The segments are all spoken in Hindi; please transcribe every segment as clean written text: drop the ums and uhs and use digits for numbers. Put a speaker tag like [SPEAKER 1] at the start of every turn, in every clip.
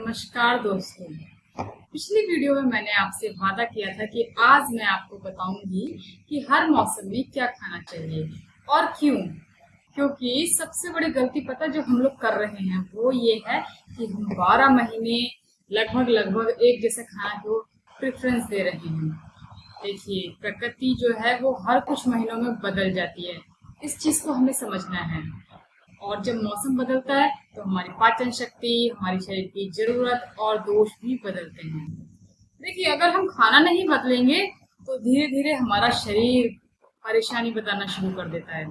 [SPEAKER 1] नमस्कार दोस्तों। पिछली वीडियो में मैंने आपसे वादा किया था कि आज मैं आपको बताऊंगी कि हर मौसम में क्या खाना चाहिए और क्यों। क्योंकि सबसे बड़ी गलती पता जो हम लोग कर रहे हैं वो ये है कि हम 12 महीने लगभग एक जैसा खाना को प्रेफरेंस दे रहे हैं। देखिए, प्रकृति जो है वो हर कुछ महीनों में बदल जाती है, इस चीज को हमें समझना है। और जब मौसम बदलता है तो हमारी पाचन शक्ति, हमारी शरीर की जरूरत और दोष भी बदलते हैं। देखिए, अगर हम खाना नहीं बदलेंगे तो धीरे धीरे हमारा शरीर परेशानी बताना शुरू कर देता है।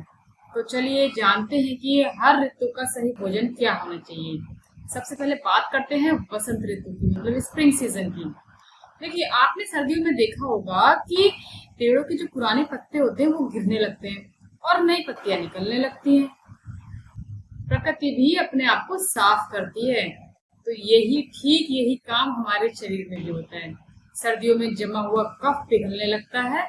[SPEAKER 1] तो चलिए जानते हैं कि हर ऋतु का सही भोजन क्या होना चाहिए। सबसे पहले बात करते हैं वसंत ऋतु की, मतलब स्प्रिंग सीजन की। देखिए, आपने सर्दियों में देखा होगा कि पेड़ों के जो पुराने पत्ते होते हैं वो गिरने लगते हैं और नई पत्तियां निकलने लगती हैं। प्रकृति भी अपने आप को साफ करती है। तो यही काम हमारे शरीर में भी होता है। सर्दियों में जमा हुआ कफ पिघलने लगता है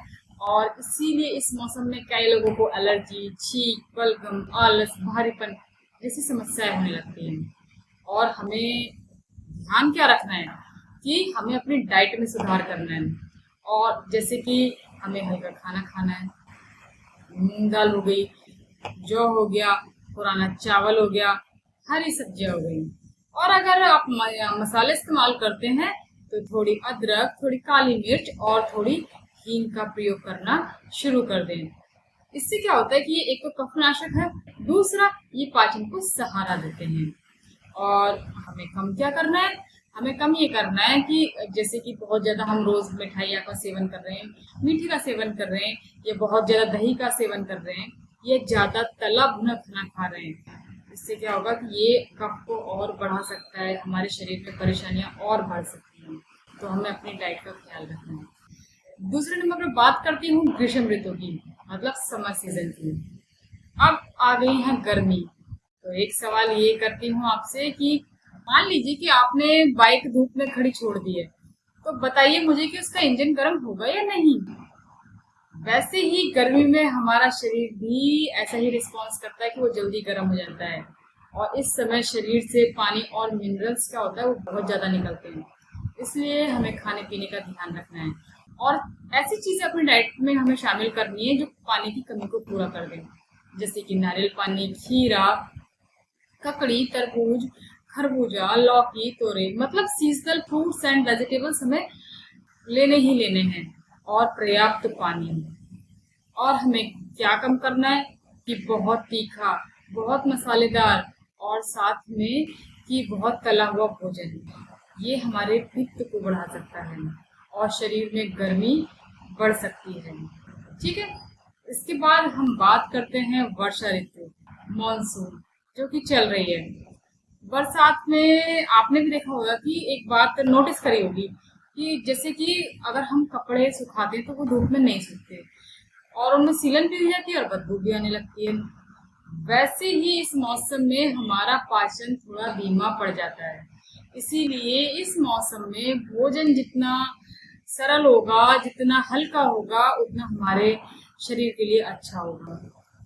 [SPEAKER 1] और इसीलिए इस मौसम में कई लोगों को एलर्जी, छींक, बलगम, आलस, भारीपन जैसी समस्याएं होने लगती हैं। और हमें ध्यान क्या रखना है कि हमें अपनी डाइट में सुधार करना है। और जैसे कि हमें हल्का खाना खाना है, मूंग दाल हो गई, जौ हो गया, पुराना चावल हो गया, हरी सब्जियां हो गई। और अगर आप मसाले इस्तेमाल करते हैं तो थोड़ी अदरक, थोड़ी काली मिर्च और थोड़ी हींग का प्रयोग करना शुरू कर दें। इससे क्या होता है कि ये एक तो कफनाशक है, दूसरा ये पाचन को सहारा देते हैं। और हमें कम क्या करना है, हमें कम ये करना है कि जैसे कि बहुत ज्यादा हम रोज मिठाइयों का सेवन कर रहे हैं, मीठी का सेवन कर रहे हैं, या बहुत ज्यादा दही का सेवन कर रहे हैं, ये ज्यादा तला भुना खाना खा रहे हैं। इससे क्या होगा कि ये कफ को और बढ़ा सकता है, हमारे शरीर में परेशानियां और बढ़ सकती हैं। तो हमें अपनी डाइट का ख्याल रखना है। दूसरे नंबर पर बात करती हूँ ग्रीष्म ऋतु की, मतलब समर सीजन की। अब आ गई है गर्मी। तो एक सवाल ये करती हूँ आपसे कि मान लीजिए कि आपने बाइक धूप में खड़ी छोड़ दी है, तो बताइए मुझे कि उसका इंजन गर्म होगा या नहीं। वैसे ही गर्मी में हमारा शरीर भी ऐसा ही रिस्पॉन्स करता है कि वो जल्दी गर्म हो जाता है। और इस समय शरीर से पानी और मिनरल्स क्या होता है वो बहुत ज्यादा निकलते हैं। इसलिए हमें खाने पीने का ध्यान रखना है और ऐसी चीजें अपनी डाइट में हमें शामिल करनी है जो पानी की कमी को पूरा कर दें, जैसे कि नारियल पानी, खीरा, ककड़ी, तरबूज, खरबूजा, लौकी, तोरई, मतलब सीजनल फ्रूट्स एंड वेजिटेबल्स हमें लेने ही लेने हैं। और पर्याप्त पानी। और हमें क्या कम करना है कि बहुत तीखा, बहुत मसालेदार और साथ में कि बहुत तला हुआ भोजन, ये हमारे पित्त को बढ़ा सकता है और शरीर में गर्मी बढ़ सकती है। ठीक है। इसके बाद हम बात करते हैं वर्षा ऋतु, मॉनसून, जो कि चल रही है। बरसात में आपने भी देखा होगा कि एक बात नोटिस करी होगी कि जैसे कि अगर हम कपड़े सुखाते हैं तो वो धूप में नहीं सूखते और उनमें सीलन भी हो जाती है और बदबू भी आने लगती है। वैसे ही इस मौसम में हमारा पाचन थोड़ा धीमा पड़ जाता है। इसीलिए इस मौसम में भोजन जितना सरल होगा, जितना हल्का होगा, उतना हमारे शरीर के लिए अच्छा होगा।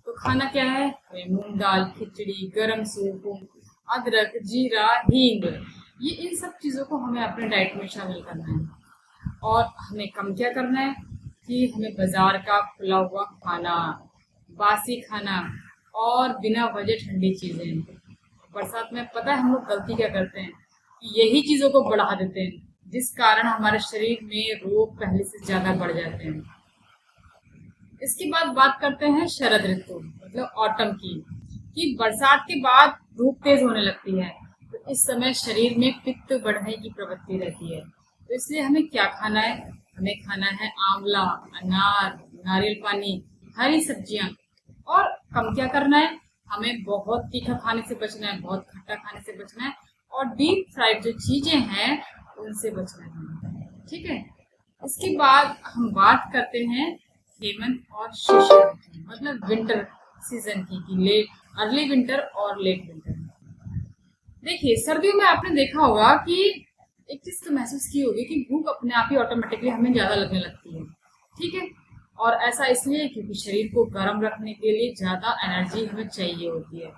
[SPEAKER 1] तो खाना क्या है, मूंग दाल, खिचड़ी, गरम सूप, अदरक, जीरा, हींग, ये इन सब चीजों को हमें अपने डाइट में शामिल करना है। और हमें कम क्या करना है कि हमें बाजार का खुला हुआ खाना, बासी खाना और बिना वजह ठंडी चीजें। बरसात में पता है हम लोग गलती क्या करते हैं कि यही चीजों को बढ़ा देते हैं, जिस कारण हमारे शरीर में रोग पहले से ज्यादा बढ़ जाते हैं। इसके बाद बात करते हैं शरद ऋतु, मतलब ऑटम की, कि बरसात के बाद धूप तेज होने लगती है। तो इस समय शरीर में पित्त बढ़ने की प्रवृत्ति रहती है। तो इसलिए हमें क्या खाना है, हमें खाना है आंवला, अनार, नारियल पानी, हरी सब्जियां। और कम क्या करना है, हमें बहुत तीखा खाने से बचना है, बहुत खट्टा खाने से बचना है और डीप फ्राइड जो चीजें हैं उनसे बचना है। ठीक है। इसके बाद हम बात करते हैं हेमंत और शिशिर ऋतु, मतलब विंटर सीजन की, कि लेट अर्ली विंटर और लेट विंटर। देखिए, सर्दियों में आपने देखा होगा कि एक चीज तो महसूस की होगी कि भूख अपने आप ही ऑटोमेटिकली हमें ज्यादा लगने लगती है। ठीक है। और ऐसा इसलिए क्योंकि शरीर को गर्म रखने के लिए ज्यादा एनर्जी हमें चाहिए होती है।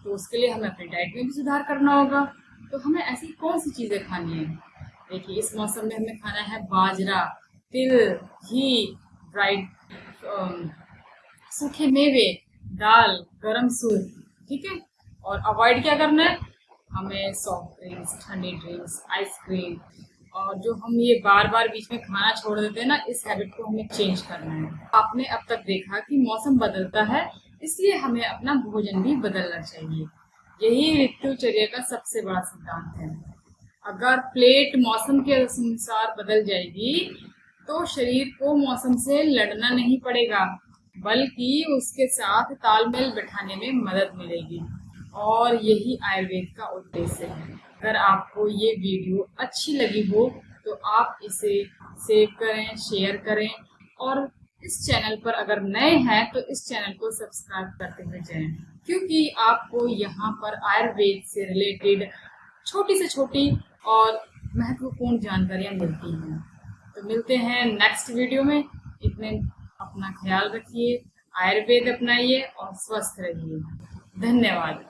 [SPEAKER 1] तो उसके लिए हमें अपनी डाइट में भी सुधार करना होगा। तो हमें ऐसी कौन सी चीजें खानी है? देखिए, इस मौसम में हमें खाना है बाजरा, तिल, घी, ड्राइड सूखे मेवे, दाल, गरम सूप, ठीक है। और अवॉइड क्या करना है? हमें सॉफ्ट ड्रिंक्स, ठंडी ड्रिंक्स, आइसक्रीम, और जो हम ये बार बार बीच में खाना छोड़ देते हैं ना, इस हैबिट को हमें चेंज करना है। आपने अब तक देखा कि मौसम बदलता है, इसलिए हमें अपना भोजन भी बदलना चाहिए। यही ऋतुचर्या का सबसे बड़ा सिद्धांत है। अगर प्लेट मौसम के अनुसार बदल जाएगी तो शरीर को मौसम से लड़ना नहीं पड़ेगा, बल्कि उसके साथ तालमेल बैठाने में मदद मिलेगी। और यही आयुर्वेद का उद्देश्य है। अगर आपको ये वीडियो अच्छी लगी हो तो आप इसे सेव करें, शेयर करें, और इस चैनल पर अगर नए हैं तो इस चैनल को सब्सक्राइब करते हुए जाएं, क्योंकि आपको यहाँ पर आयुर्वेद से रिलेटेड छोटी से छोटी और महत्वपूर्ण जानकारियाँ मिलती हैं। तो मिलते हैं नेक्स्ट वीडियो में। इतने अपना ख्याल रखिए, आयुर्वेद अपनाइए और स्वस्थ रहिए। धन्यवाद।